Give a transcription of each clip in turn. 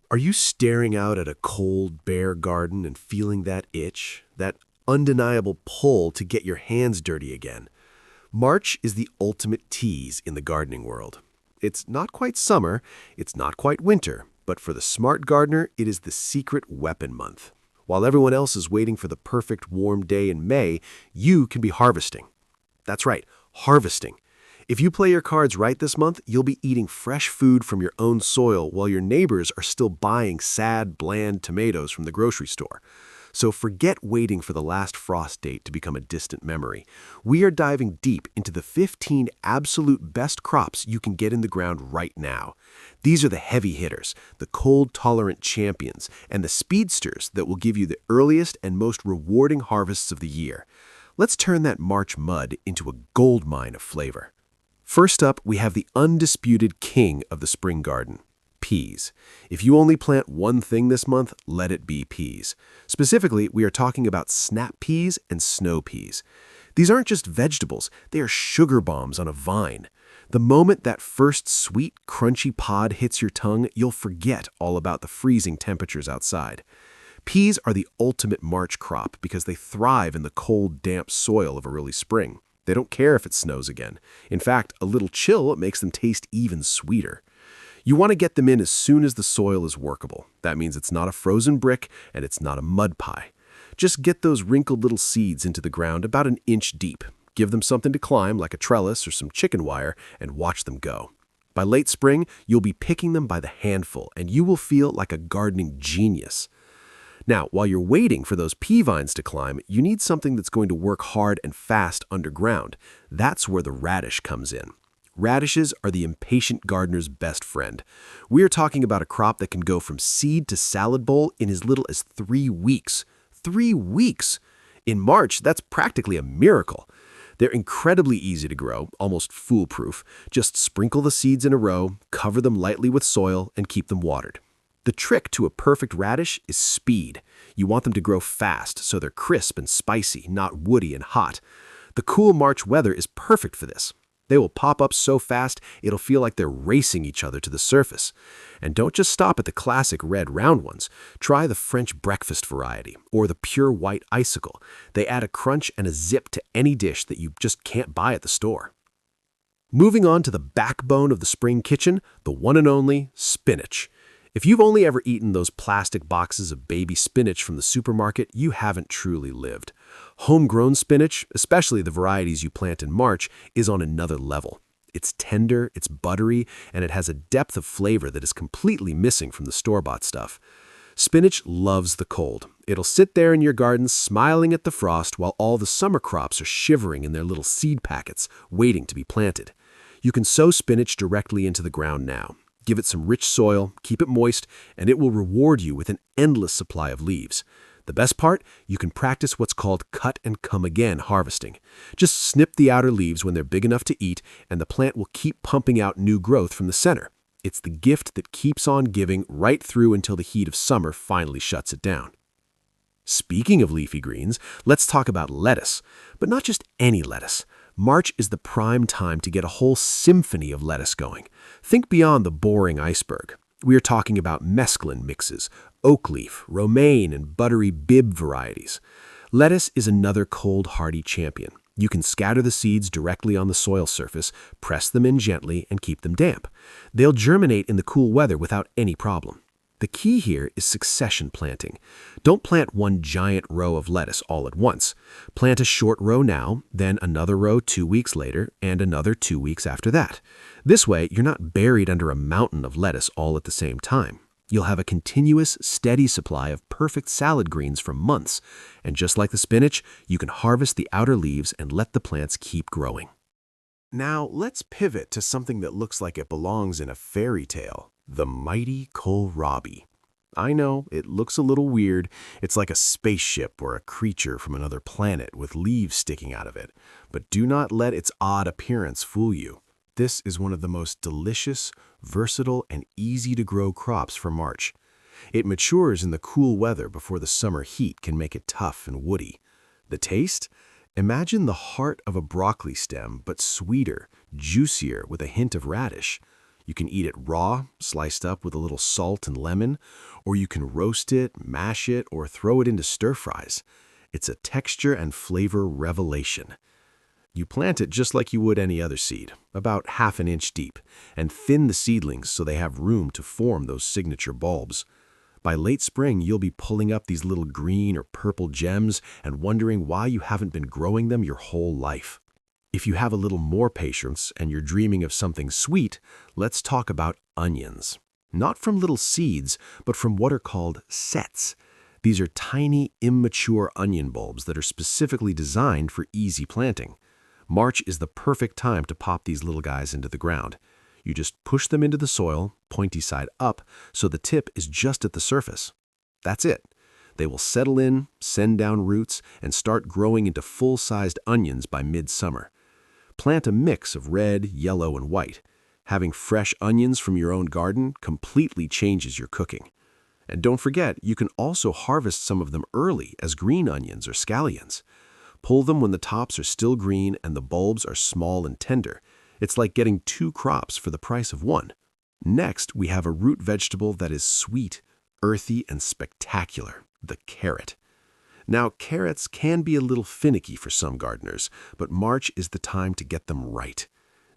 Are you staring out at a cold, bare garden and feeling that itch, that undeniable pull to get your hands dirty again? March is the ultimate tease in the gardening world. It's not quite summer, it's not quite winter, but for the smart gardener, it is the secret weapon month. While everyone else is waiting for the perfect warm day in May, you can be harvesting. That's right, harvesting. If you play your cards right this month, you'll be eating fresh food from your own soil while your neighbors are still buying sad, bland tomatoes from the grocery store. So forget waiting for the last frost date to become a distant memory. We are diving deep into the 15 absolute best crops you can get in the ground right now. These are the heavy hitters, the cold-tolerant champions, and the speedsters that will give you the earliest and most rewarding harvests of the year. Let's turn that March mud into a gold mine of flavor. First up, we have the undisputed king of the spring garden, peas. If you only plant one thing this month, let it be peas. Specifically, we are talking about snap peas and snow peas. These aren't just vegetables, they are sugar bombs on a vine. The moment that first sweet, crunchy pod hits your tongue, you'll forget all about the freezing temperatures outside. Peas are the ultimate March crop because they thrive in the cold, damp soil of early spring. They don't care if it snows again. In fact, a little chill makes them taste even sweeter. You want to get them in as soon as the soil is workable. That means it's not a frozen brick and it's not a mud pie. Just get those wrinkled little seeds into the ground about an inch deep. Give them something to climb like a trellis or some chicken wire and watch them go. By late spring, you'll be picking them by the handful and you will feel like a gardening genius. Now, while you're waiting for those pea vines to climb, you need something that's going to work hard and fast underground. That's where the radish comes in. Radishes are the impatient gardener's best friend. We are talking about a crop that can go from seed to salad bowl in as little as 3 weeks. 3 weeks! In March, that's practically a miracle. They're incredibly easy to grow, almost foolproof. Just sprinkle the seeds in a row, cover them lightly with soil, and keep them watered. The trick to a perfect radish is speed. You want them to grow fast, so they're crisp and spicy, not woody and hot. The cool March weather is perfect for this. They will pop up so fast, it'll feel like they're racing each other to the surface. And don't just stop at the classic red round ones. Try the French breakfast variety, or the pure white icicle. They add a crunch and a zip to any dish that you just can't buy at the store. Moving on to the backbone of the spring kitchen, the one and only spinach. If you've only ever eaten those plastic boxes of baby spinach from the supermarket, you haven't truly lived. Homegrown spinach, especially the varieties you plant in March, is on another level. It's tender, it's buttery, and it has a depth of flavor that is completely missing from the store-bought stuff. Spinach loves the cold. It'll sit there in your garden smiling at the frost while all the summer crops are shivering in their little seed packets, waiting to be planted. You can sow spinach directly into the ground now. Give it some rich soil, keep it moist, and it will reward you with an endless supply of leaves. The best part, you can practice what's called cut and come again harvesting. Just snip the outer leaves when they're big enough to eat, and the plant will keep pumping out new growth from the center. It's the gift that keeps on giving right through until the heat of summer finally shuts it down. Speaking of leafy greens, let's talk about lettuce. But not just any lettuce. March is the prime time to get a whole symphony of lettuce going. Think beyond the boring iceberg. We are talking about mesclun mixes, oak leaf, romaine, and buttery Bibb varieties. Lettuce is another cold, hardy champion. You can scatter the seeds directly on the soil surface, press them in gently, and keep them damp. They'll germinate in the cool weather without any problem. The key here is succession planting. Don't plant one giant row of lettuce all at once. Plant a short row now, then another row 2 weeks later, and another 2 weeks after that. This way, you're not buried under a mountain of lettuce all at the same time. You'll have a continuous, steady supply of perfect salad greens for months. And just like the spinach, you can harvest the outer leaves and let the plants keep growing. Now, let's pivot to something that looks like it belongs in a fairy tale. The mighty kohlrabi. I know, it looks a little weird. It's like a spaceship or a creature from another planet with leaves sticking out of it. But do not let its odd appearance fool you. This is one of the most delicious, versatile, and easy-to-grow crops for March. It matures in the cool weather before the summer heat can make it tough and woody. The taste? Imagine the heart of a broccoli stem, but sweeter, juicier, with a hint of radish. You can eat it raw, sliced up with a little salt and lemon, or you can roast it, mash it, or throw it into stir-fries. It's a texture and flavor revelation. You plant it just like you would any other seed, about half an inch deep, and thin the seedlings so they have room to form those signature bulbs. By late spring, you'll be pulling up these little green or purple gems and wondering why you haven't been growing them your whole life. If you have a little more patience and you're dreaming of something sweet, let's talk about onions. Not from little seeds, but from what are called sets. These are tiny, immature onion bulbs that are specifically designed for easy planting. March is the perfect time to pop these little guys into the ground. You just push them into the soil, pointy side up, so the tip is just at the surface. That's it. They will settle in, send down roots, and start growing into full-sized onions by midsummer. Plant a mix of red, yellow, and white. Having fresh onions from your own garden completely changes your cooking. And don't forget, you can also harvest some of them early as green onions or scallions. Pull them when the tops are still green and the bulbs are small and tender. It's like getting 2 crops for the price of 1. Next, we have a root vegetable that is sweet, earthy, and spectacular, the carrot. Now, carrots can be a little finicky for some gardeners, but March is the time to get them right.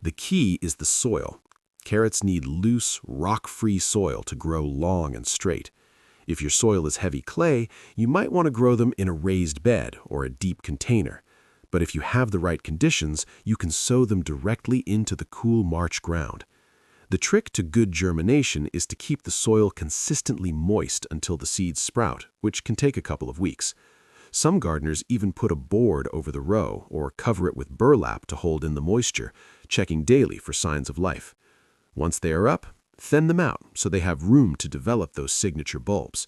The key is the soil. Carrots need loose, rock-free soil to grow long and straight. If your soil is heavy clay, you might want to grow them in a raised bed or a deep container. But if you have the right conditions, you can sow them directly into the cool March ground. The trick to good germination is to keep the soil consistently moist until the seeds sprout, which can take a couple of weeks. Some gardeners even put a board over the row or cover it with burlap to hold in the moisture, checking daily for signs of life. Once they are up, thin them out so they have room to develop those signature bulbs.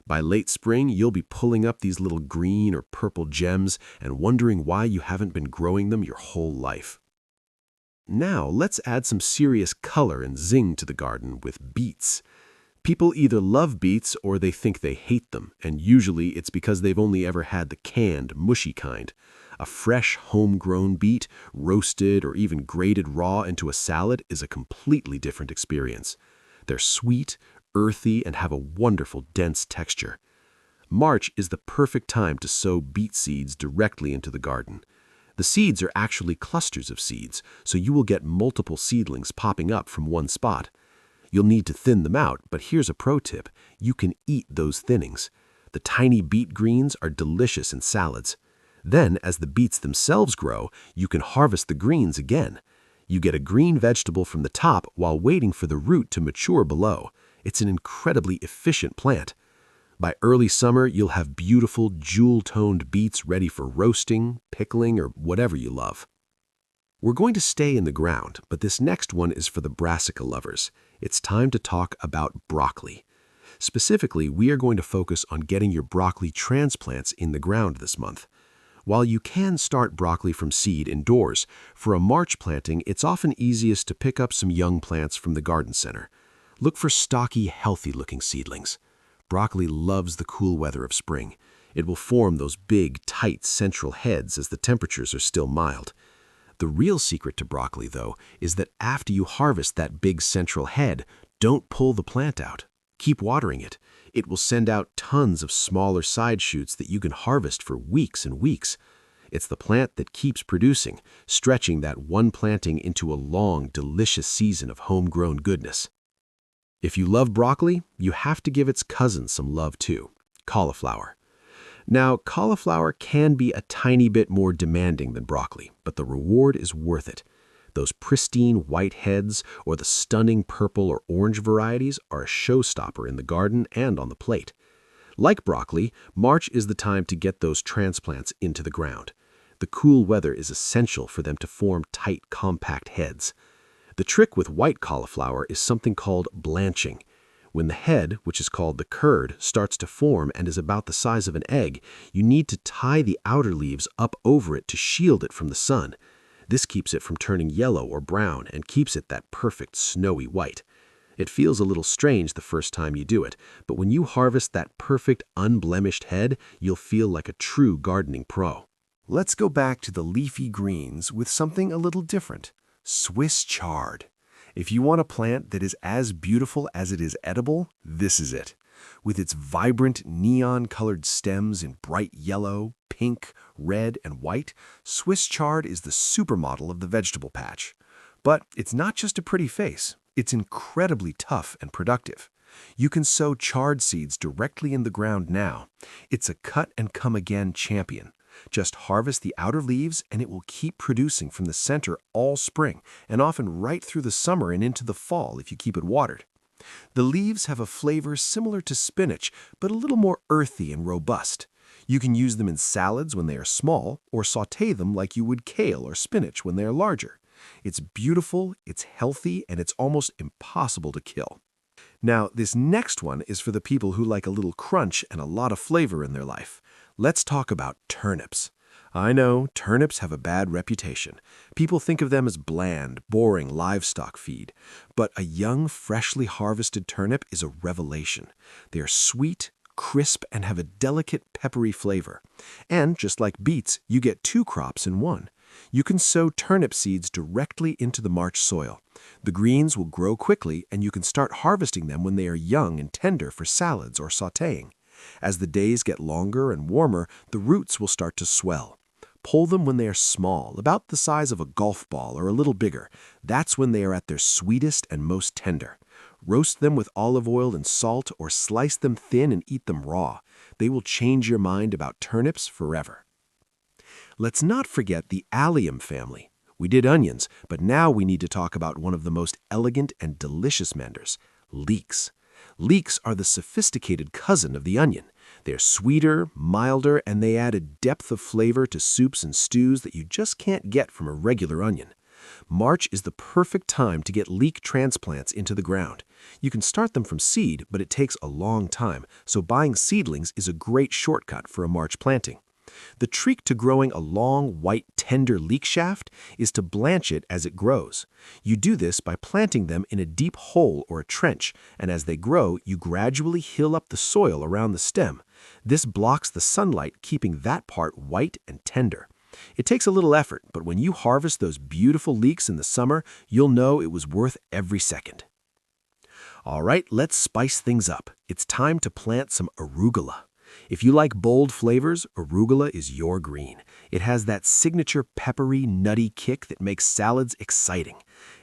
By late spring, you'll be pulling up these little green or purple gems and wondering why you haven't been growing them your whole life. Now, let's add some serious color and zing to the garden with beets. People either love beets or they think they hate them, and usually it's because they've only ever had the canned, mushy kind. A fresh, homegrown beet, roasted or even grated raw into a salad is a completely different experience. They're sweet, earthy, and have a wonderful, dense texture. March is the perfect time to sow beet seeds directly into the garden. The seeds are actually clusters of seeds, so you will get multiple seedlings popping up from one spot. You'll need to thin them out, but here's a pro tip. You can eat those thinnings. The tiny beet greens are delicious in salads. Then, as the beets themselves grow, you can harvest the greens again. You get a green vegetable from the top while waiting for the root to mature below. It's an incredibly efficient plant. By early summer, you'll have beautiful, jewel-toned beets ready for roasting, pickling, or whatever you love. We're going to stay in the ground, but this next one is for the brassica lovers. It's time to talk about broccoli. Specifically, we are going to focus on getting your broccoli transplants in the ground this month. While you can start broccoli from seed indoors, for a March planting, it's often easiest to pick up some young plants from the garden center. Look for stocky, healthy-looking seedlings. Broccoli loves the cool weather of spring. It will form those big, tight central heads as the temperatures are still mild. The real secret to broccoli, though, is that after you harvest that big central head, don't pull the plant out. Keep watering it. It will send out tons of smaller side shoots that you can harvest for weeks and weeks. It's the plant that keeps producing, stretching that one planting into a long, delicious season of homegrown goodness. If you love broccoli, you have to give its cousin some love too, cauliflower. Now, cauliflower can be a tiny bit more demanding than broccoli, but the reward is worth it. Those pristine white heads or the stunning purple or orange varieties are a showstopper in the garden and on the plate. Like broccoli, March is the time to get those transplants into the ground. The cool weather is essential for them to form tight, compact heads. The trick with white cauliflower is something called blanching. When the head, which is called the curd, starts to form and is about the size of an egg, you need to tie the outer leaves up over it to shield it from the sun. This keeps it from turning yellow or brown and keeps it that perfect snowy white. It feels a little strange the first time you do it, but when you harvest that perfect unblemished head, you'll feel like a true gardening pro. Let's go back to the leafy greens with something a little different. Swiss chard. If you want a plant that is as beautiful as it is edible, this is it. With its vibrant neon-colored stems in bright yellow, pink, red, and white, Swiss chard is the supermodel of the vegetable patch. But it's not just a pretty face. It's incredibly tough and productive. You can sow chard seeds directly in the ground now. It's a cut-and-come-again champion. Just harvest the outer leaves and it will keep producing from the center all spring and often right through the summer and into the fall if you keep it watered. The leaves have a flavor similar to spinach, but a little more earthy and robust. You can use them in salads when they are small, or sauté them like you would kale or spinach when they are larger. It's beautiful, it's healthy, and it's almost impossible to kill. Now, this next one is for the people who like a little crunch and a lot of flavor in their life. Let's talk about turnips. I know, turnips have a bad reputation. People think of them as bland, boring livestock feed. But a young, freshly harvested turnip is a revelation. They are sweet, crisp, and have a delicate, peppery flavor. And just like beets, you get two crops in one. You can sow turnip seeds directly into the March soil. The greens will grow quickly, and you can start harvesting them when they are young and tender for salads or sautéing. As the days get longer and warmer, the roots will start to swell. Pull them when they are small, about the size of a golf ball or a little bigger. That's when they are at their sweetest and most tender. Roast them with olive oil and salt or slice them thin and eat them raw. They will change your mind about turnips forever. Let's not forget the allium family. We did onions, but now we need to talk about one of the most elegant and delicious menders, leeks. Leeks are the sophisticated cousin of the onion. They're sweeter, milder, and they add a depth of flavor to soups and stews that you just can't get from a regular onion. March is the perfect time to get leek transplants into the ground. You can start them from seed, but it takes a long time, so buying seedlings is a great shortcut for a March planting. The trick to growing a long, white, tender leek shaft is to blanch it as it grows. You do this by planting them in a deep hole or a trench, and as they grow, you gradually hill up the soil around the stem. This blocks the sunlight, keeping that part white and tender. It takes a little effort, but when you harvest those beautiful leeks in the summer, you'll know it was worth every second. All right, let's spice things up. It's time to plant some arugula. If you like bold flavors, arugula is your green. It has that signature peppery, nutty kick that makes salads exciting.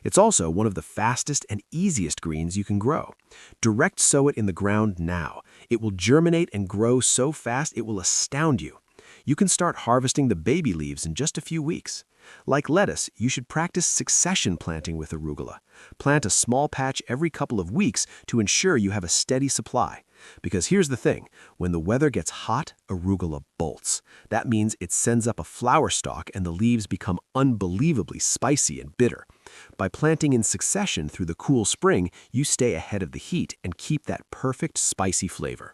It's also one of the fastest and easiest greens you can grow. Direct sow it in the ground now. It will germinate and grow so fast it will astound you. You can start harvesting the baby leaves in just a few weeks. Like lettuce, you should practice succession planting with arugula. Plant a small patch every couple of weeks to ensure you have a steady supply. Because here's the thing, when the weather gets hot, arugula bolts. That means it sends up a flower stalk and the leaves become unbelievably spicy and bitter. By planting in succession through the cool spring, you stay ahead of the heat and keep that perfect spicy flavor.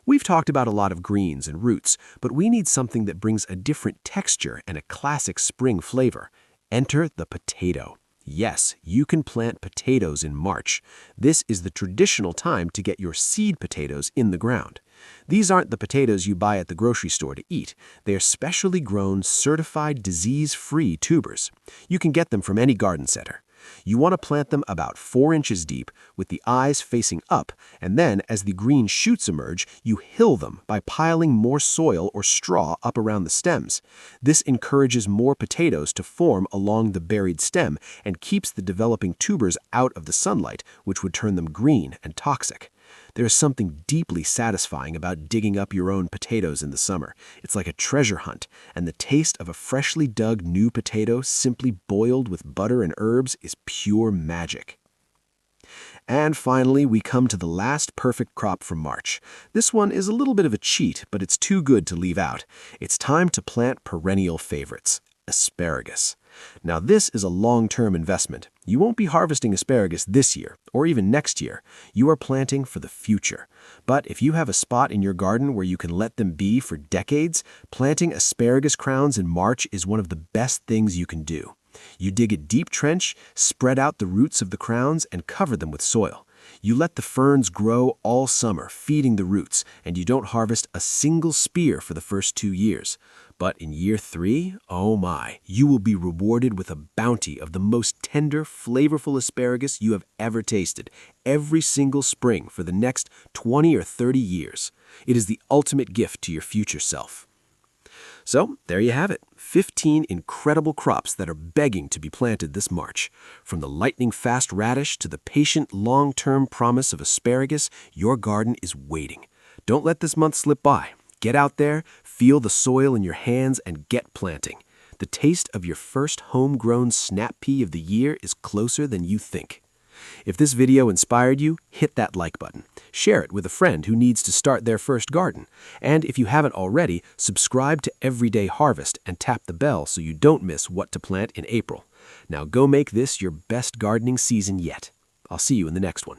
We've talked about a lot of greens and roots, but we need something that brings a different texture and a classic spring flavor. Enter the potato. Yes, you can plant potatoes in March. This is the traditional time to get your seed potatoes in the ground. These aren't the potatoes you buy at the grocery store to eat. They are specially grown, certified disease-free tubers. You can get them from any garden center. You want to plant them about 4 inches deep with the eyes facing up, and then as the green shoots emerge, you hill them by piling more soil or straw up around the stems. This encourages more potatoes to form along the buried stem and keeps the developing tubers out of the sunlight, which would turn them green and toxic. There is something deeply satisfying about digging up your own potatoes in the summer. It's like a treasure hunt, and the taste of a freshly dug new potato simply boiled with butter and herbs is pure magic. And finally, we come to the last perfect crop from March. This one is a little bit of a cheat, but it's too good to leave out. It's time to plant perennial favorites, asparagus. Now this is a long-term investment. You won't be harvesting asparagus this year, or even next year. You are planting for the future. But if you have a spot in your garden where you can let them be for decades, planting asparagus crowns in March is one of the best things you can do. You dig a deep trench, spread out the roots of the crowns, and cover them with soil. You let the ferns grow all summer, feeding the roots, and you don't harvest a single spear for the first 2 years. But in year 3, oh my, you will be rewarded with a bounty of the most tender, flavorful asparagus you have ever tasted, every single spring for the next 20 or 30 years. It is the ultimate gift to your future self. So, there you have it, 15 incredible crops that are begging to be planted this March. From the lightning-fast radish to the patient, long-term promise of asparagus, your garden is waiting. Don't let this month slip by. Get out there, feel the soil in your hands, and get planting. The taste of your first homegrown snap pea of the year is closer than you think. If this video inspired you, hit that like button. Share it with a friend who needs to start their first garden. And if you haven't already, subscribe to Everyday Harvest and tap the bell so you don't miss what to plant in April. Now go make this your best gardening season yet. I'll see you in the next one.